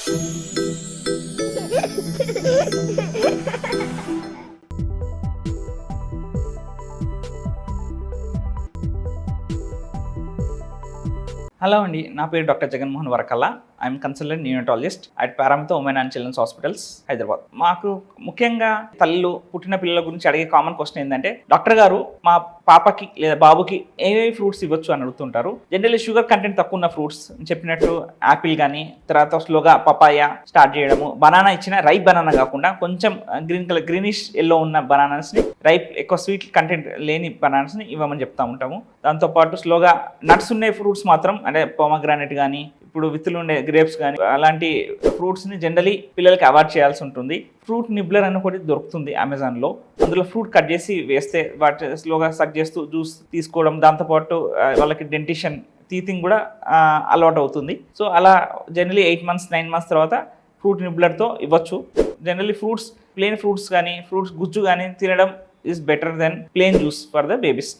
Hello అండి, నా పేరు doctor Jaganmohan Varakalla. I'm consultant neonatologist at Paramitha women and children's hospitals, Hyderabad. మాకు ముఖ్యంగా తల్లులు పుట్టిన పిల్లల గురించి అడిగే కామన్ క్వశ్చన్ ఏంటంటే, డాక్టర్ గారు మా పాపకి లేదా బాబుకి ఏమేమి ఫ్రూట్స్ ఇవ్వచ్చు అని అడుగుతుంటారు. జనరల్లీ షుగర్ కంటెంట్ తక్కువ ఉన్న ఫ్రూట్స్ చెప్పినట్టు యాపిల్ కానీ, తర్వాత స్లోగా పపాయ స్టార్ట్ చేయడము. బనానా ఇచ్చిన రైప్ బనానా కాకుండా కొంచెం గ్రీనిష్ ఎల్లో ఉన్న బనానాస్ని, రైప్ ఎక్కువ స్వీట్ కంటెంట్ లేని బనానాస్ని ఇవ్వమని చెప్తా ఉంటాము. దాంతోపాటు స్లోగా నట్స్ ఉండే ఫ్రూట్స్ మాత్రం, అంటే పోమగ్రానైట్ కానీ, ఇప్పుడు విత్తులు ఉండే గ్రేప్స్ కానీ, అలాంటి ఫ్రూట్స్ని జనరలీ పిల్లలకి అవాయిడ్ చేయాల్సి ఉంటుంది. ఫ్రూట్ నిబ్లర్ అని ఒకటి దొరుకుతుంది అమెజాన్లో. అందులో ఫ్రూట్ కట్ చేసి వేస్తే వాటి స్లోగా సక్ చేస్తూ జ్యూస్ తీసుకోవడం, దాంతోపాటు వాళ్ళకి డెంటిషన్ టీతింగ్ కూడా అలవాటు అవుతుంది. సో అలా జనరలీ 8 months 9 months తర్వాత ఫ్రూట్ నిబ్లర్తో ఇవ్వచ్చు. జనరలీ ఫ్రూట్స్, ప్లెయిన్ ఫ్రూట్స్ కానీ, ఫ్రూట్స్ గుజ్జు కానీ తినడం is better than plain juice for the babies.